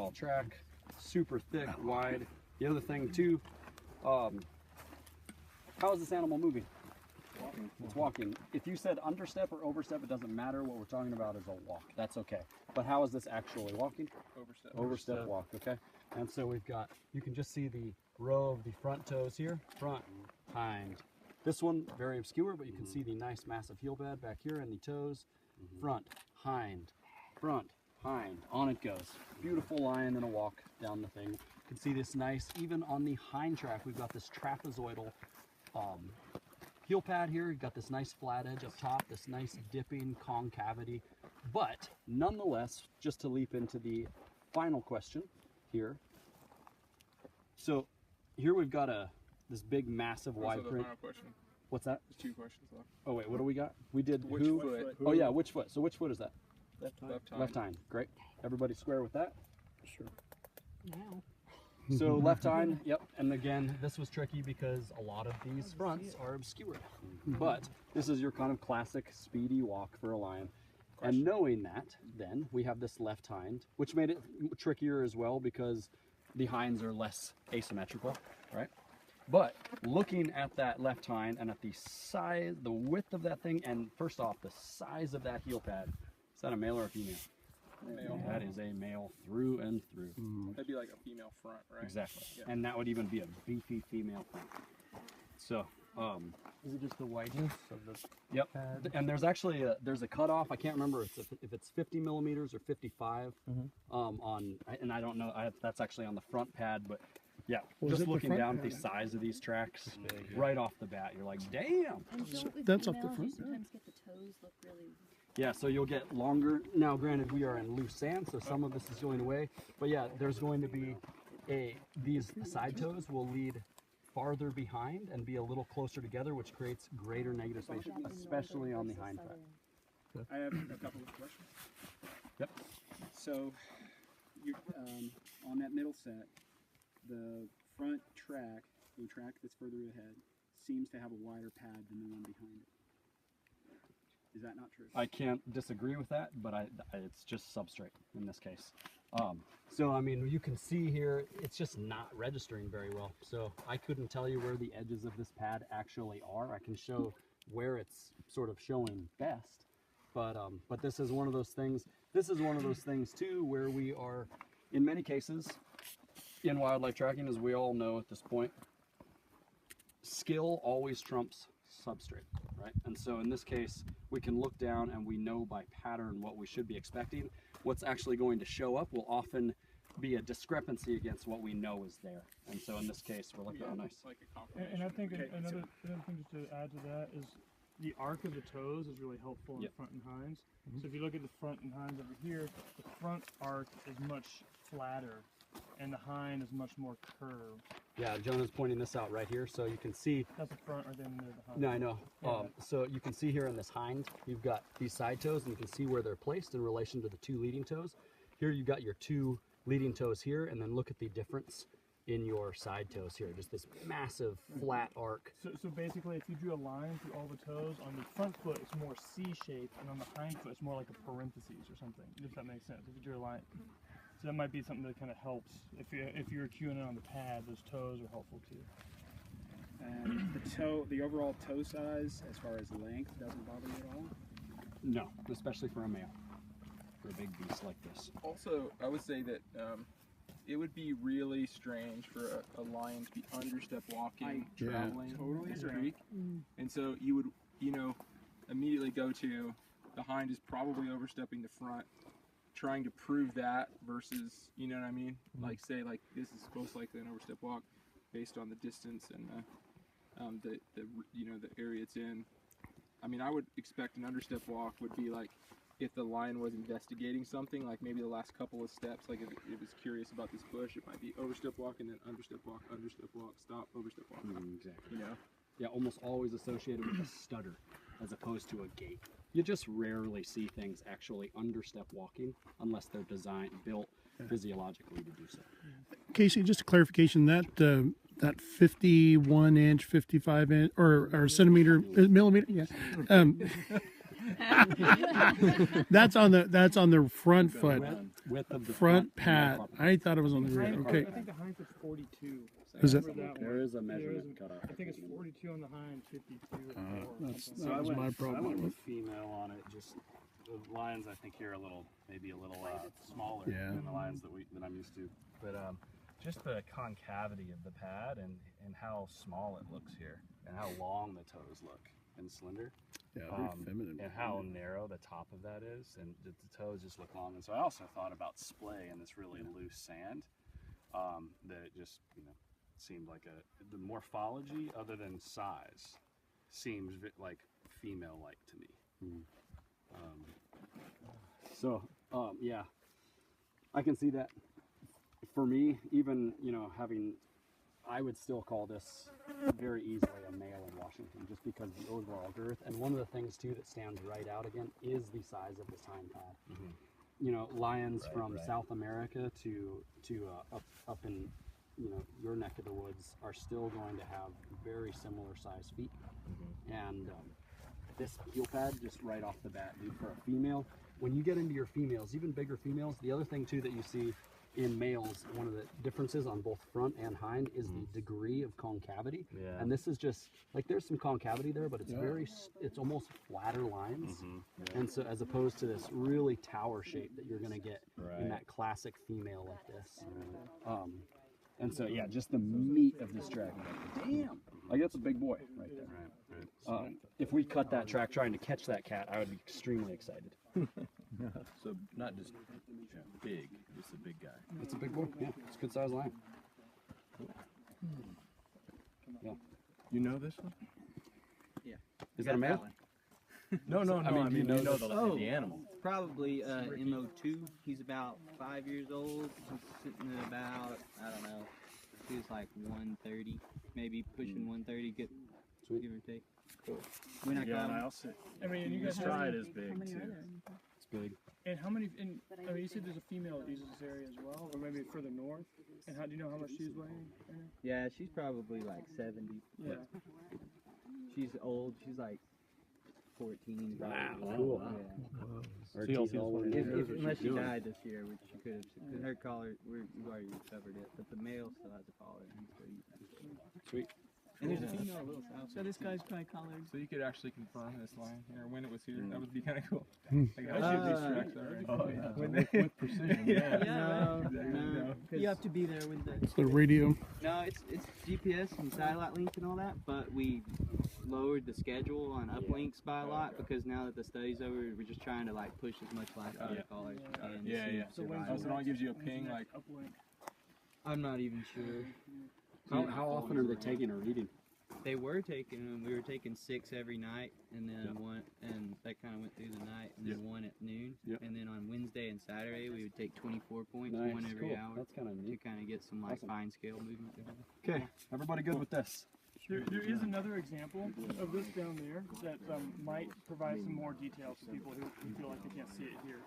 style track, super thick, wide. The other thing too, how is this animal moving? Walking. It's walking. If you said understep or overstep, it doesn't matter. What we're talking about is a walk. That's okay. But how is this actually walking? Overstep. Overstep walk, okay? And so we've got, you can just see the row of the front toes here, front, hind. This one, very obscure, but you can see the nice massive heel pad back here and the toes, front, hind, on it goes. Beautiful line and a walk down the thing. You can see this nice, even on the hind track, we've got this trapezoidal heel pad here. You've got this nice flat edge up top, this nice dipping concavity. But nonetheless, just to leap into the final question here. So here we've got this big, massive wide print. Final question. What's that? There's 2 questions left. Oh wait, what do we got? We did Which who? foot? Oh yeah, which foot? So which foot is that? Left hind. Left hind. Great. Everybody square with that? Sure. Now. So left hind, yep. And again, this was tricky because a lot of these fronts are obscured. But this is your kind of classic speedy walk for a lion. And knowing that, then we have this left hind, which made it trickier as well because the hinds are less asymmetrical, right? But looking at that left hind and at the size, the width of that thing, and first off, the size of that heel pad, is that a male or a female? Male. That is a male through and through. That'd be like a female front, right? Exactly. Yeah. And that would even be a beefy female front. So, Is it just the wideness of the yep. pad? And there's actually there's a cutoff. I can't remember if it's 50 millimeters or 55 and I don't know. That's actually on the front pad, but yeah, Was just it the looking front down at the pad? size of these tracks, right off the bat, you're like, damn. And don't we That's off the females, front you sometimes get the toes look really. Yeah, so you'll get longer. Now, granted, we are in loose sand, so some of this is going away. But yeah, there's going to be these side toes will lead farther behind and be a little closer together, which creates greater negative spacing, especially on the hind track. I have a couple of questions. Yep. So, you on that middle set, the front track, the track that's further ahead, seems to have a wider pad than the one behind it. Is that not true? I can't disagree with that, but it's just substrate in this case. So I mean, you can see here, it's just not registering very well. So I couldn't tell you where the edges of this pad actually are. I can show where it's sort of showing best, but this is one of those things. This is one of those things too, where we are, in many cases, in wildlife tracking, as we all know at this point, skill always trumps substrate, right? And so in this case, we can look down and we know by pattern what we should be expecting. What's actually going to show up will often be a discrepancy against what we know is there. And so in this case, we're like, oh, nice. Like a confirmation. And I think Okay, another thing just to add to that is the arc of the toes is really helpful in Yep. the front and hinds. So if you look at the front and hinds over here, the front arc is much flatter and the hind is much more curved. Yeah, Jonah's pointing this out right here. So you can see, That's the front right there and there's the hind. no, I know. Yeah. So you can see here in this hind, you've got these side toes and you can see where they're placed in relation to the two leading toes. Here you've got your two leading toes here, and then look at the difference in your side toes here. Just this massive flat arc. So basically, if you drew a line through all the toes, on the front foot it's more C-shaped, and on the hind foot it's more like a parentheses or something, if that makes sense. If you drew a line. So that might be something that kind of helps. If you're cueing in on the pad, those toes are helpful too. And the overall toe size, as far as length, doesn't bother you at all? No, especially for a male, for a big beast like this. Also, I would say that it would be really strange for a lion to be understep walking, traveling totally this agree. creek. And so you would, immediately go to the hind is probably overstepping the front, trying to prove that versus, you know what I mean? Like say like this is most likely an overstep walk based on the distance and the area it's in. I mean, I would expect an understep walk would be like if the lion was investigating something, like maybe the last couple of steps, like if it was curious about this bush, it might be overstep walk and then understep walk, stop, overstep walk. Exactly. You know? Yeah, almost always associated with a stutter as opposed to a gait. You just rarely see things actually understep walking unless they're built physiologically to do so. Casey, just a clarification, that 51 inch, 55 inch, or centimeter, millimeter, yeah. That's on the front foot. width of the front and pad. front. I thought it was on the rear. Hind Okay. foot, I think the hind foot's 42. Is it? Remember that There one. is a There is measurement a- cut off. I think it's 42 on the hind, 52 Uh, or that's- something. So That was my I went problem. with female on it. Just the lions, I think here are maybe a little smaller Yeah. than the lions that I'm used to. But just the concavity of the pad and how small it looks here, and how long the toes look and slender, Yeah, very feminine. and how narrow the top of that is, and the toes just look long. And so I also thought about splay in this really loose sand. That just seemed like the morphology other than size seems like female-like to me. Yeah, I can see that. For me, even I would still call this very easily a male in Washington, just because of the overall girth. And one of the things too that stands right out again is the size of this hind pad. Lions from South America to up in your neck of the woods are still going to have very similar size feet. And this heel pad, just right off the bat, dude, for a female, when you get into your females, even bigger females, the other thing too that you see in males, one of the differences on both front and hind is the degree of concavity. Yeah. And this is just like, there's some concavity there, but it's almost flatter lines. And so as opposed to this really tower shape that you're going to get in that classic female like this. And so, yeah, just the meat of this dragon. Like, damn, like that's a big boy right there. If we cut that track trying to catch that cat, I would be extremely excited. So not just big, just a big guy. It's a big boy. Yeah, it's a good sized lion. Yeah. You know this one? Is that a male? No, no, no. I mean, do you you know Oh. the animal. Probably MO2. He's about 5 years old. He's sitting at about, I don't know, he was like 130, maybe pushing 130, give or take. When I Yeah, caught and I him, also I mean, and you guys stride have, is big too. It's big. and how many? And I mean, you said there's a female that uses this area as well, or maybe further north. And how do you know how much she's weighing? Right now? yeah, she's probably like 70. Yeah. She's old. She's like 14. Wow, probably. cool. Yeah. Unless she died this year, which she could have. Because her collar, we've already recovered it, but the male still has a collar. And so Sweet. and there's a female a little south. So this guy's probably collared. So you could actually confirm this line here when it was here. That would be kind of cool. Like, I shoot these tracks already. Oh yeah, When with precision. Yeah. No, Exactly. no, 'cause- You have to be there with the. It's the radio. No, it's GPS and satellite link and all that, but we lowered the schedule on uplinks by a lot because now that the study's over, we're just trying to like push as much life out of the caller. And Yeah, see yeah. if survival. Oh, so it only gives you a ping, like, Uplink. I'm not even sure. How often are they taking or reading? They were taking them. We were taking 6 every night, and then one, and that kind of went through the night, and then one at noon, Yep. and then on Wednesday and Saturday we would take 24 points, Nice, one every cool. hour, That's kind of to neat. kind of get some like Awesome. fine scale movement together. Okay, everybody good with this? There is another example of this down there that might provide some more details to people who feel like they can't see it here.